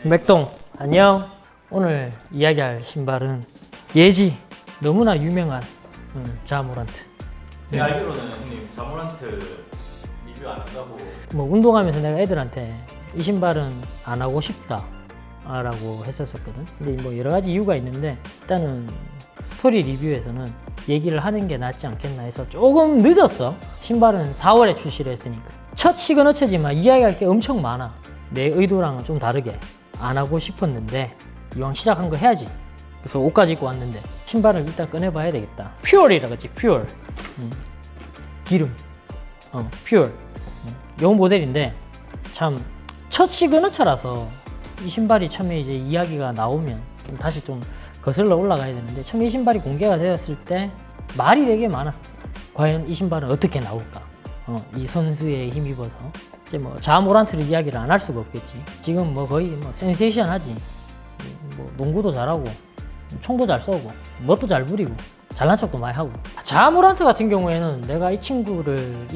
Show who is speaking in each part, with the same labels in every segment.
Speaker 1: 맥동 안녕. 오늘 이야기할 신발은 예지 너무나 유명한 자모란트.
Speaker 2: 제가 알기로는 형님 자모란트 리뷰 안 한다고.
Speaker 1: 뭐 운동하면서 내가 애들한테 이 신발은 안 하고 싶다 라고 했었거든. 근데 뭐 여러 가지 이유가 있는데 일단은 스토리 리뷰에서는 얘기를 하는 게 낫지 않겠나 해서 조금 늦었어. 신발은 4월에 출시를 했으니까 첫 시그너처지만 이야기할 게 엄청 많아. 내 의도랑은 좀 다르게 안 하고 싶었는데 이왕 시작한 거 해야지. 그래서 옷까지 입고 왔는데 신발을 일단 꺼내봐야 되겠다. 퓨얼이라 그랬지. 퓨얼. 기름. 퓨얼. 요 모델인데 참 첫 시그너처라서 이 신발이 처음에 이제 이야기가 나오면 좀 다시 좀 거슬러 올라가야 되는데 처음에 이 신발이 공개가 되었을 때 말이 되게 많았었어. 과연 이 신발은 어떻게 나올까? 이 선수에 힘입어서 이제 뭐 자모란트를 이야기를 안 할 수가 없겠지. 지금 뭐 거의 뭐 센세이션하지. 뭐 농구도 잘하고 총도 잘 쏘고 멋도 잘 부리고 잘난 척도 많이 하고. 자모란트 같은 경우에는 내가 이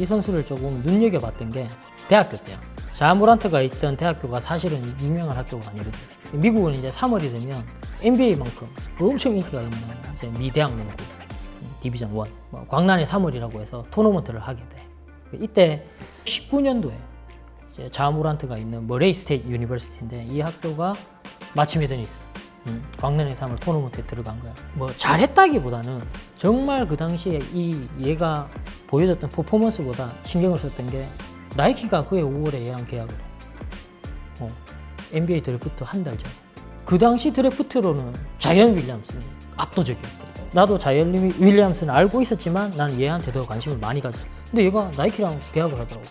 Speaker 1: 선수를 조금 눈여겨봤던 게 대학교 때야. 자모란트가 있던 대학교가 사실은 유명한 학교가 아니거든. 미국은 이제 3월이 되면 NBA만큼 엄청 인기가 있는 이제 미 대학 농구 디비전 1, 뭐 광란의 3월이라고 해서 토너먼트를 하게 돼. 이때 19년도에 이제 자모란트가 있는 머레이 스테이트 유니버시티인데 이 학교가 마침내 있어. 광란의 3월 토너먼트에 들어간 거야. 뭐 잘했다기보다는 정말 그 당시에 얘가 보여줬던 퍼포먼스보다 신경을 썼던 게 나이키가 그해 5월에 얘랑 계약을 해. NBA 드래프트 한 달 전. 그 당시 드래프트로는 자이언 윌리엄슨이 압도적이었거든. 나도 자이언 윌리엄슨을 알고 있었지만 나는 얘한테 더 관심을 많이 가졌어. 근데 얘가 나이키랑 계약을 하더라고.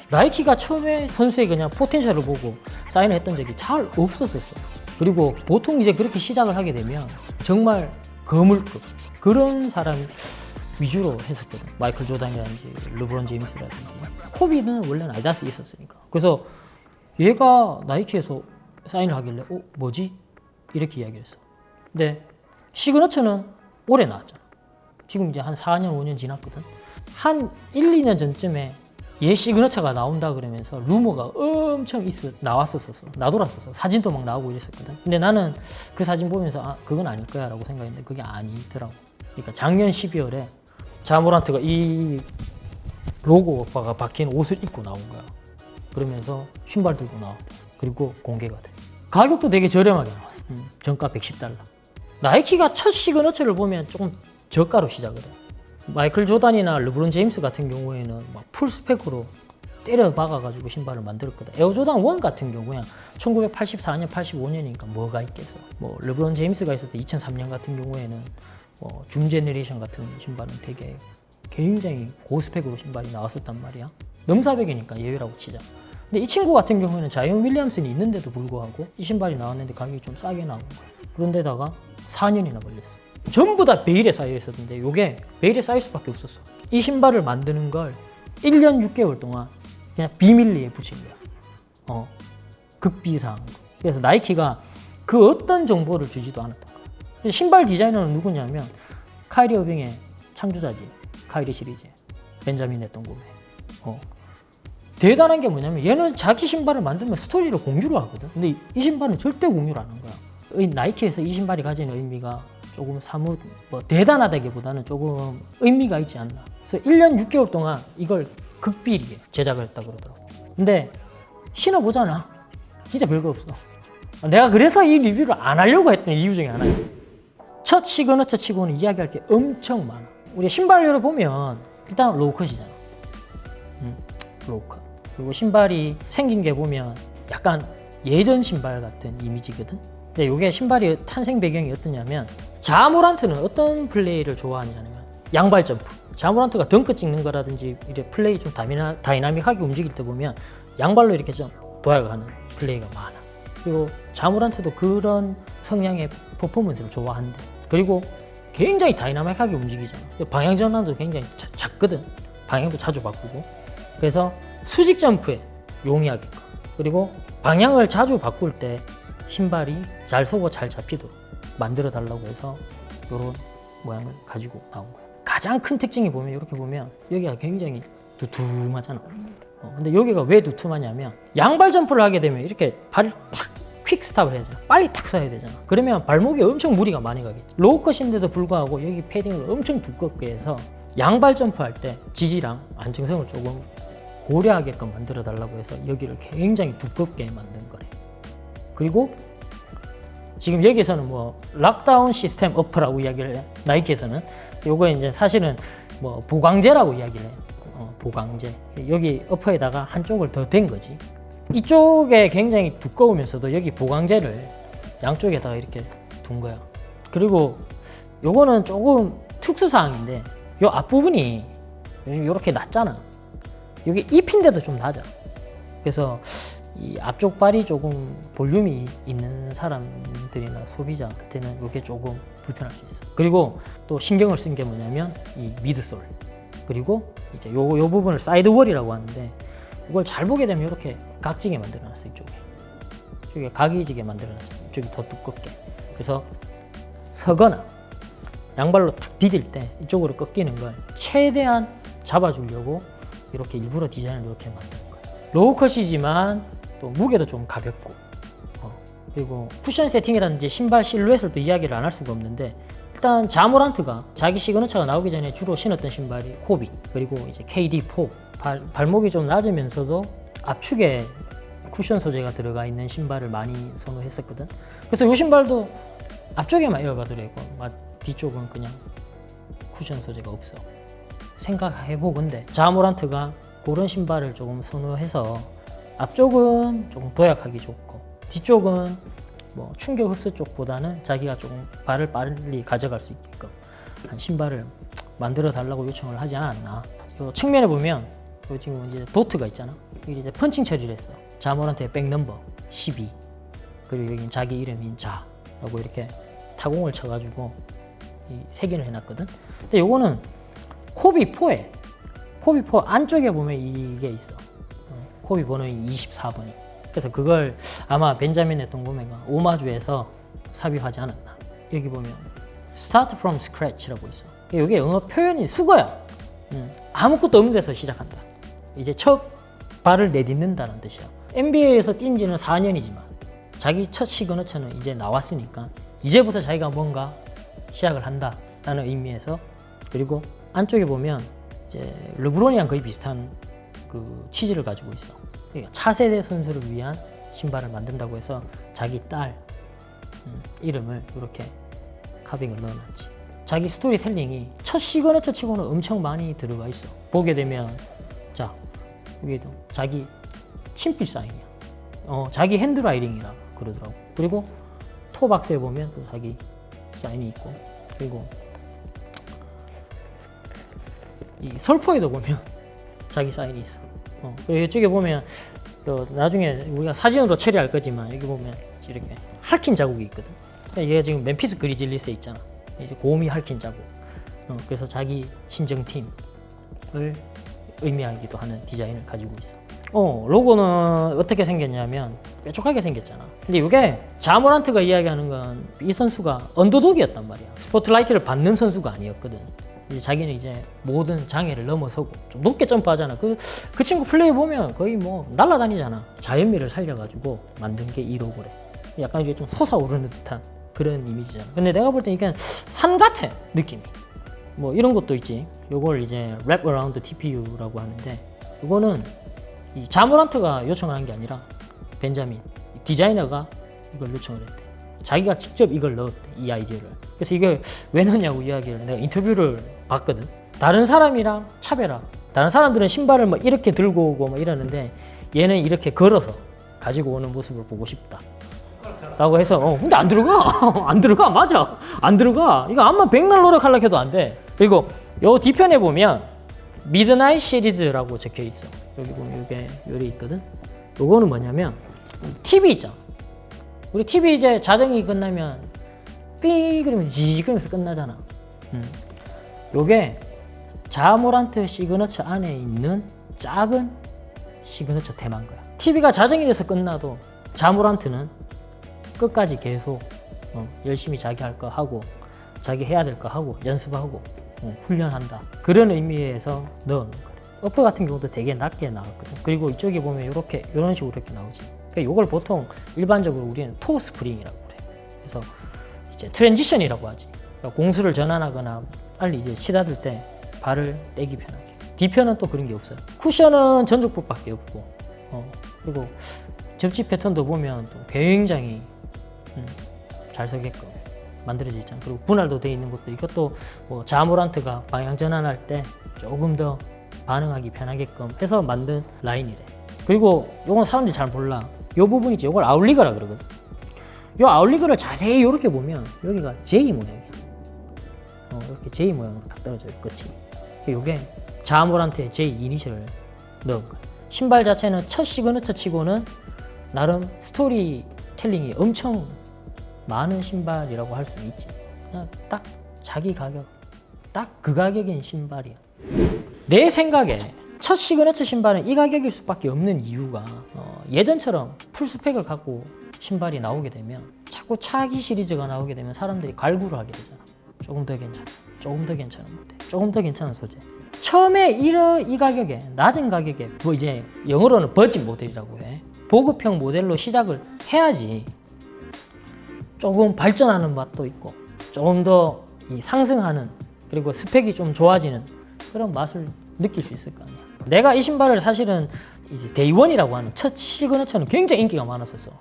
Speaker 1: 나이키가 처음에 선수의 그냥 포텐셜을 보고 사인을 했던 적이 잘 없었었어. 그리고 보통 이제 그렇게 시작을 하게 되면 정말 거물급 그런 사람 위주로 했었거든. 마이클 조단이라든지 르브론 제임스라든지. 코비는 원래는 아디다스에 있었으니까. 그래서 얘가 나이키에서 사인을 하길래 뭐지? 이렇게 이야기를 했어. 근데 시그너처는 올해 나왔잖아. 지금 이제 한 4년 5년 지났거든. 한 1, 2년 전쯤에 얘 시그너처가 나온다 그러면서 루머가 엄청 나왔었어. 나돌았었어. 사진도 막 나오고 이랬었거든. 근데 나는 그 사진 보면서 그건 아닐 거야 라고 생각했는데 그게 아니더라고. 그러니까 작년 12월에 자모란트가 이 로고가 박힌 옷을 입고 나온 거야. 그러면서 신발 들고 나왔대. 그리고 공개가 돼. 가격도 되게 저렴하게 나왔어. 정가 $110. 나이키가 첫 시그너처를 보면 조금 저가로 시작을 해. 마이클 조단이나 르브론 제임스 같은 경우에는 막 풀스펙으로 때려 박아가지고 신발을 만들었거든. 에어조단 1 같은 경우야 1984년, 85년이니까 뭐가 있겠어. 뭐 르브론 제임스가 있었던 2003년 같은 경우에는 뭐 줌제너레이션 같은 신발은 되게 굉장히 고스펙으로 신발이 나왔었단 말이야. 넘사벽이니까 예외라고 치자. 근데 이 친구 같은 경우에는 자이언 윌리엄슨이 있는데도 불구하고 이 신발이 나왔는데 가격이 좀 싸게 나온 거야. 그런데다가 4년이나 걸렸어. 전부 다 베일에 쌓여 있었는데 이게 베일에 쌓일 수밖에 없었어. 이 신발을 만드는 걸 1년 6개월 동안 그냥 비밀리에 붙인 거야. 극비상. 그래서 나이키가 그 어떤 정보를 주지도 않았던 거야. 신발 디자이너는 누구냐면 카이리 어빙의 창조자지. 카이리 시리즈 벤자민 네턴고베. 대단한 게 뭐냐면 얘는 자기 신발을 만들면 스토리를 공유를 하거든. 근데 이 신발은 절대 공유를 안 한 거야. 나이키에서 이 신발이 가지는 의미가 조금 사뭇 대단하다기보다는 조금 의미가 있지 않나. 그래서 1년 6개월 동안 이걸 극비리에 제작을 했다고 그러더라고. 근데 신어보잖아. 진짜 별거 없어. 내가 그래서 이 리뷰를 안 하려고 했던 이유 중에 하나야. 첫 시그너처 치고는 이야기할 게 엄청 많아. 우리 신발류를 보면 일단 로우컷이잖아. 로우컷. 그리고 신발이 생긴 게 보면 약간 예전 신발 같은 이미지거든. 근데 이게 신발이 탄생 배경이 어떠냐면 자모란트는 어떤 플레이를 좋아하냐면 양발 점프. 자모란트가 덩크 찍는 거라든지 이제 플레이 좀 다이나믹하게 움직일 때 보면 양발로 이렇게 좀 도약하는 플레이가 많아. 그리고 자모란트도 그런 성향의 퍼포먼스를 좋아한대. 그리고 굉장히 다이나믹하게 움직이잖아. 방향 전환도 굉장히 작거든. 방향도 자주 바꾸고. 그래서 수직 점프에 용이하게끔. 그리고 방향을 자주 바꿀 때 신발이 잘 서고 잘 잡히도록 만들어 달라고 해서 이런 모양을 가지고 나온 거야. 가장 큰 특징이 보면 이렇게 보면 여기가 굉장히 두툼하잖아. 근데 여기가 왜 두툼하냐면 양발 점프를 하게 되면 이렇게 발이 팍 퀵 스탑을 해야 되잖아. 빨리 탁 서야 되잖아. 그러면 발목에 엄청 무리가 많이 가겠지. 로우컷인데도 불구하고 여기 패딩을 엄청 두껍게 해서 양발 점프할 때 지지랑 안정성을 조금 고려하게끔 만들어 달라고 해서 여기를 굉장히 두껍게 만든 거래. 그리고 지금 여기서는 뭐 락다운 시스템 어프라고 이야기를 해. 나이키에서는 요거 이제 사실은 뭐 보강제라고 이야기를 해. 보강제. 여기 어퍼에다가 한쪽을 더 댄 거지. 이쪽에 굉장히 두꺼우면서도 여기 보강제를 양쪽에다가 이렇게 둔 거야. 그리고 요거는 조금 특수사항인데 요 앞부분이 이렇게 낮잖아. 여기 잎인데도 좀 낮아. 그래서 이 앞쪽 발이 조금 볼륨이 있는 사람들이나 소비자한테는 이게 조금 불편할 수 있어. 그리고 또 신경을 쓴 게 뭐냐면 이 미드솔. 그리고 이제 요 부분을 사이드월이라고 하는데 이걸 잘 보게 되면 이렇게 각지게 만들어놨어. 이쪽에. 이쪽에 각이 지게 만들어놨어. 이쪽이 더 두껍게. 그래서 서거나 양발로 탁 디딜 때 이쪽으로 꺾이는 걸 최대한 잡아주려고 이렇게 일부러 디자인을 이렇게 만드는 거예요. 로우컷이지만 또 무게도 좀 가볍고 그리고 쿠션 세팅이라든지 신발 실루엣을 또 이야기를 안 할 수가 없는데 일단 자모란트가 자기 시그너처가 나오기 전에 주로 신었던 신발이 코비 그리고 이제 KD4 발목이 좀 낮으면서도 압축에 쿠션 소재가 들어가 있는 신발을 많이 선호했었거든. 그래서 이 신발도 앞쪽에만 에어가 들어있고 뒤쪽은 그냥 쿠션 소재가 없어. 생각해보건대 자모란트가 그런 신발을 조금 선호해서 앞쪽은 조금 도약하기 좋고 뒤쪽은 뭐 충격 흡수 쪽보다는 자기가 조금 발을 빨리 가져갈 수 있게끔 한 신발을 만들어 달라고 요청을 하지 않았나. 요 측면에 보면 요 지금 이제 도트가 있잖아. 이게 이제 펀칭 처리를 했어. 자모란트의 백 넘버 12 그리고 여기 자기 이름인 자라고 이렇게 타공을 쳐가지고 색인을 해놨거든. 근데 요거는 코비4에 코비4 안쪽에 보면 이게 있어. 코비 번호인 24번이. 그래서 그걸 아마 벤자민의 동고매가 오마주에서 삽입하지 않았나. 여기 보면 Start from Scratch라고 있어. 이게 영어 표현이 수거야. 아무것도 없는 데서 시작한다. 이제 첫 발을 내딛는다는 뜻이야. NBA에서 뛴 지는 4년이지만 자기 첫 시그너처는 이제 나왔으니까 이제부터 자기가 뭔가 시작을 한다라는 의미에서. 그리고 안쪽에 보면 이제 르브론이랑 거의 비슷한 그 취지를 가지고 있어. 그러니까 차세대 선수를 위한 신발을 만든다고 해서 자기 딸 이름을 이렇게 카빙을 넣어놨지. 자기 스토리텔링이 첫 시그너처 치고는 엄청 많이 들어가 있어. 보게 되면 자 여기도 자기 친필 사인이야. 자기 핸드라이팅이라 그러더라고. 그리고 토박스에 보면 또 자기 사인이 있고 그리고 이 설포에도 보면 자기 사인이 있어. 그리고 이쪽에 보면 또 나중에 우리가 사진으로 처리할 거지만 여기 보면 이렇게 할킨 자국이 있거든. 얘가 지금 멤피스 그리즐리스에 있잖아. 이제 곰이 할킨 자국. 그래서 자기 친정팀을 의미하기도 하는 디자인을 가지고 있어. 로고는 어떻게 생겼냐면 뾰족하게 생겼잖아. 근데 이게 자모란트가 이야기하는 건 이 선수가 언더독이었단 말이야. 스포트라이트를 받는 선수가 아니었거든. 이제 자기는 이제 모든 장애를 넘어서고 좀 높게 점프하잖아. 그 친구 플레이 보면 거의 뭐 날아다니잖아. 자연미를 살려가지고 만든 게 이 로고래. 약간 이게 좀 솟아오르는 듯한 그런 이미지잖아. 근데 내가 볼 때 이게 산 같아 느낌이. 뭐 이런 것도 있지. 요걸 이제 Wrap Around TPU라고 하는데 이거는 이 자모란트가 요청을 한 게 아니라 벤자민 디자이너가 이걸 요청을 했대. 자기가 직접 이걸 넣었대, 이 아이디어를. 그래서 이걸 왜 넣냐고 이야기를 내가 인터뷰를 봤거든. 다른 사람이랑 차별화. 다른 사람들은 신발을 뭐 이렇게 들고 오고 뭐 이러는데 얘는 이렇게 걸어서 가지고 오는 모습을 보고 싶다 라고 해서 근데 안 들어가. 안 들어가. 맞아. 안 들어가. 이거 암만 백날 노력하려고 해도 안 돼. 그리고 요 뒤편에 보면 미드나잇 시리즈라고 적혀 있어. 여기 보면 이게 요리 있거든. 요거는 뭐냐면 TV 있잖아. 우리 TV 이제 자정이 끝나면 삐 그러면서 지 그러면서 끝나잖아. 요게 자모란트 시그너처 안에 있는 작은 시그너처 테마인 거야. TV가 자정이 돼서 끝나도 자모란트는 끝까지 계속 열심히 자기 할 거 하고 자기 해야 될 거 하고 연습하고 훈련한다. 그런 의미에서 넣어놓은 거래. 어퍼 같은 경우도 되게 낮게 나왔거든. 그리고 이쪽에 보면 이런 식으로 이렇게 나오지. 그러니까 이걸 보통 일반적으로 우리는 토 스프링이라고 그래. 그래서 이제 트랜지션이라고 하지. 그러니까 공수를 전환하거나 빨리 이제 시다들 때 발을 떼기 편하게. 뒤편은 또 그런 게 없어요. 쿠션은 전족부밖에 없고, 그리고 접지 패턴도 보면 또 굉장히 잘 서게끔 만들어져 있잖아. 그리고 분할도 돼 있는 것도 이것도 뭐 자모란트가 방향 전환할 때 조금 더 반응하기 편하게끔 해서 만든 라인이래. 그리고 요건 사람들이 잘 몰라. 요 부분이 있지. 요걸 아웃리거라 그러거든. 요 아웃리거를 자세히 이렇게 보면 여기가 J 모양이야. 이렇게 J 모양으로 딱 떨어져 있겠지. 요게 자모란트의 J 이니셜을 넣은 거야. 신발 자체는 첫 시그너처 치고는 나름 스토리텔링이 엄청 많은 신발이라고 할 수 있지. 그냥 딱 자기 가격, 딱 그 가격인 신발이야. 내 생각에 첫 시그너처 신발은 이 가격일 수밖에 없는 이유가 예전처럼 풀스펙을 갖고 신발이 나오게 되면 자꾸 차기 시리즈가 나오게 되면 사람들이 갈구를 하게 되잖아. 조금 더 괜찮아, 조금 더 괜찮은 모델, 조금 더 괜찮은 소재. 처음에 이 가격에, 낮은 가격에 뭐 이제 영어로는 버진 모델이라고 해. 보급형 모델로 시작을 해야지 조금 발전하는 맛도 있고 조금 더 상승하는, 그리고 스펙이 좀 좋아지는 그런 맛을 느낄 수 있을 거 아니야. 내가 이 신발을 사실은 이제 데이원이라고 하는 첫 시그너처는 굉장히 인기가 많았었어.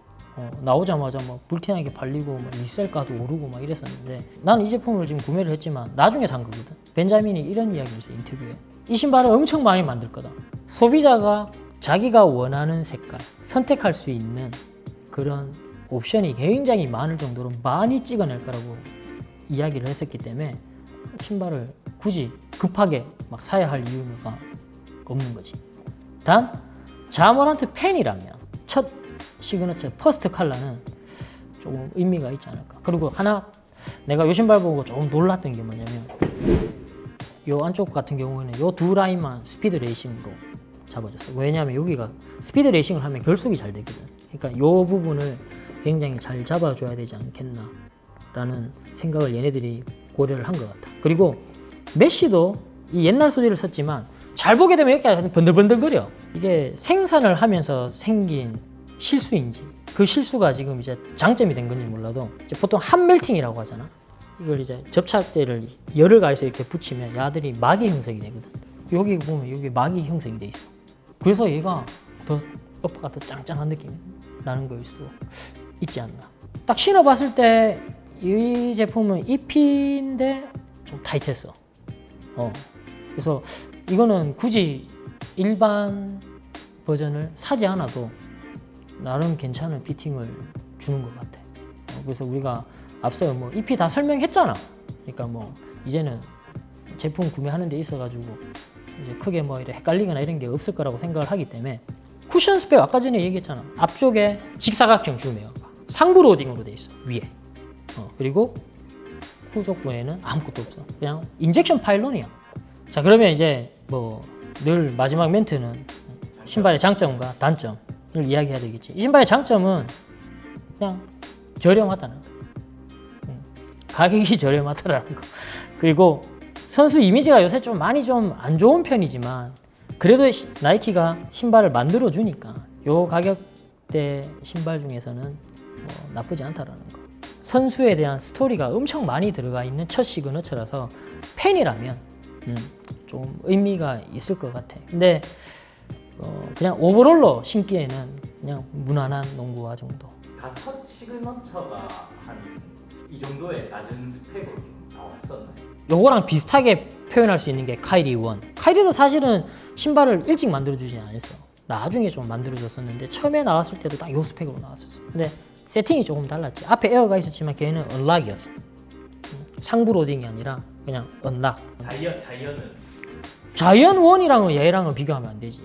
Speaker 1: 나오자마자 막 불티나게 팔리고 막 리셀가도 오르고 막 이랬었는데, 나는 이 제품을 지금 구매를 했지만 나중에 산 거거든. 벤자민이 이런 이야기를 했어, 인터뷰에. 이 신발을 엄청 많이 만들 거다. 소비자가 자기가 원하는 색깔 선택할 수 있는 그런 옵션이 굉장히 많을 정도로 많이 찍어낼 거라고 이야기를 했었기 때문에 신발을 굳이 급하게 막 사야 할 이유가 없는 거지. 단 자모란트 팬이라면 첫 시그너처 퍼스트 컬러는 조금 의미가 있지 않을까. 그리고 하나 내가 요 신발 보고 조금 놀랐던 게 뭐냐면, 요 안쪽 같은 경우에는 요 두 라인만 스피드 레이싱으로 잡아줬어. 왜냐하면 여기가 스피드 레이싱을 하면 결속이 잘 되거든. 그러니까 요 부분을 굉장히 잘 잡아줘야 되지 않겠나 라는 생각을 얘네들이 고려를 한 것 같아. 그리고 메쉬도 이 옛날 소재를 썼지만 잘 보게 되면 이렇게 번들번들거려. 이게 생산을 하면서 생긴 실수인지, 그 실수가 지금 이제 장점이 된 건지 몰라도 이제 보통 한 멜팅이라고 하잖아. 이걸 이제 접착제를 열을 가해서 이렇게 붙이면 야들이 막이 형성이 되거든. 여기 보면 여기 막이 형성이 돼 있어. 그래서 얘가 더 어퍼가 더 짱짱한 느낌이 나는 거일 수도 있지 않나. 딱 신어봤을 때 이 제품은 EP인데 좀 타이트했어. 그래서 이거는 굳이 일반 버전을 사지 않아도 나름 괜찮은 피팅을 주는 것 같아. 그래서 우리가 앞서 뭐 EP 다 설명했잖아. 그러니까 뭐 이제는 제품 구매하는 데 있어가지고 이제 크게 뭐 이렇게 헷갈리거나 이런 게 없을 거라고 생각을 하기 때문에, 쿠션 스펙 아까 전에 얘기했잖아. 앞쪽에 직사각형 줌웨어가 상부 로딩으로 돼 있어, 위에. 그리고 후족부에는 아무것도 없어. 그냥 인젝션 파일론이야. 자, 그러면 이제 뭐 늘 마지막 멘트는 신발의 장점과 단점을 이야기해야 되겠지. 이 신발의 장점은 그냥 저렴하다는 거. 가격이 저렴하다라는 거. 그리고 선수 이미지가 요새 좀 많이 좀 안 좋은 편이지만 그래도 나이키가 신발을 만들어 주니까 요 가격대 신발 중에서는 뭐 나쁘지 않다라는 거. 선수에 대한 스토리가 엄청 많이 들어가 있는 첫 시그너처라서 팬이라면 좀 의미가 있을 것 같아. 근데 그냥 오버롤로 신기에는 그냥 무난한 농구화 정도.
Speaker 2: 다 첫 시그너처가 한 이 정도의 낮은 스펙으로 좀 나왔었나요?
Speaker 1: 요거랑 비슷하게 표현할 수 있는 게 카이리 원. 카이리도 사실은 신발을 일찍 만들어주진 않았어. 나중에 좀 만들어줬었는데 처음에 나왔을 때도 딱 요 스펙으로 나왔었어. 근데 세팅이 조금 달랐지. 앞에 에어가 있었지만 걔는 언락이었어. 상부 로딩이 아니라 그냥 언락.
Speaker 2: 자이언은
Speaker 1: 자이언 1이랑은 얘랑은 비교하면 안 되지.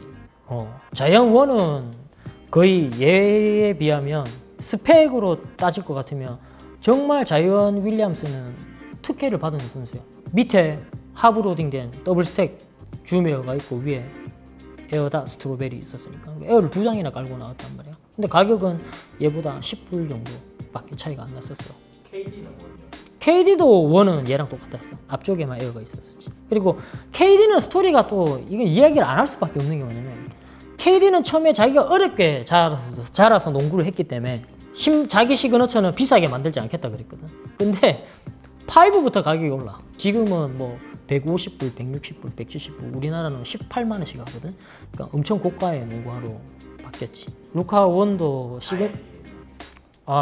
Speaker 1: 자이언 1은 거의 얘에 비하면 스펙으로 따질 것 같으면 정말 자이언 윌리엄스는 특혜를 받은 선수야. 밑에 하부 로딩된 더블 스택 줌웨어가 있고 위에 에어다 스트로베리 있었으니까 에어를 2장이나 깔고 나왔단 말이야. 근데 가격은 얘보다 10불 정도밖에 차이가 안 났었어.
Speaker 2: KD는 뭐냐?
Speaker 1: KD도 원은 얘랑 똑같았어. 앞쪽에만 에어가 있었었지. 그리고 KD는 스토리가 또 이건 이야기를 안 할 수밖에 없는 게 뭐냐면 KD는 처음에 자기가 어렵게 자라서 농구를 했기 때문에 자기 시그너처는 비싸게 만들지 않겠다 그랬거든. 근데 5부터 가격이 올라. 지금은 뭐 150불, 160불, 170불, 우리나라는 18만 원씩 하거든. 그러니까 엄청 고가의 농구화로 바뀌었지. 루카 원도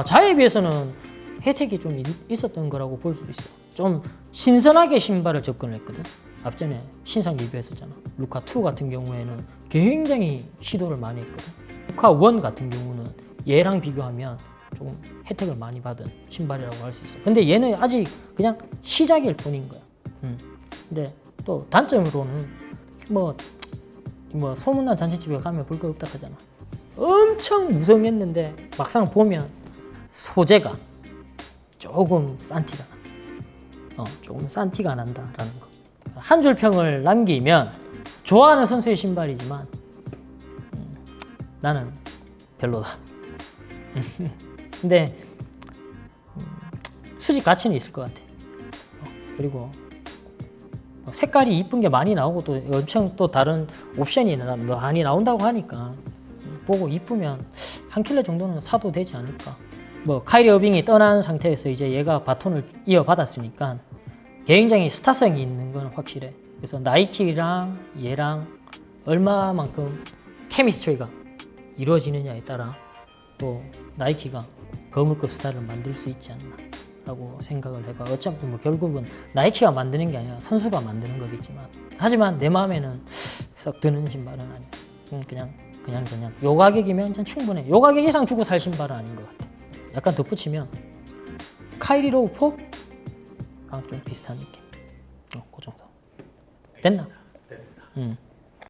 Speaker 1: 자에 비해서는 혜택이 좀 있었던 거라고 볼 수도 있어. 좀 신선하게 신발을 접근했거든. 앞전에 신상 리뷰했었잖아. 루카 2 같은 경우에는 굉장히 시도를 많이 했거든. 루카 1 같은 경우는 얘랑 비교하면 좀 혜택을 많이 받은 신발이라고 할 수 있어. 근데 얘는 아직 그냥 시작일 뿐인 거야. 근데 또 단점으로는 뭐 소문난 잔치집에 가면 볼 거 없다 하잖아. 엄청 무성했는데 막상 보면 소재가 조금 싼 티가 나. 조금 싼 티가 난다라는 거. 한 줄 평을 남기면 좋아하는 선수의 신발이지만 나는 별로다. 근데 수집 가치는 있을 것 같아. 그리고 색깔이 이쁜 게 많이 나오고 또 엄청 또 다른 옵션이 많이 나온다고 하니까 보고 이쁘면 한 킬러 정도는 사도 되지 않을까. 뭐 카이리 어빙이 떠난 상태에서 이제 얘가 바톤을 이어받았으니까 굉장히 스타성이 있는 건 확실해. 그래서 나이키랑 얘랑 얼마만큼 케미스트리가 이루어지느냐에 따라 또 나이키가 거물급 스타를 만들 수 있지 않나 라고 생각을 해봐. 어차피 뭐 결국은 나이키가 만드는 게 아니라 선수가 만드는 거겠지만, 하지만 내 마음에는 썩 드는 신발은 아니야. 그냥 요 가격이면 전 충분해. 요 가격 이상 주고 살 신발은 아닌 것 같아. 약간 덧붙이면 카이리 로우 4랑 좀 비슷한 느낌. 그 정도. 됐나?
Speaker 2: 됐습니다.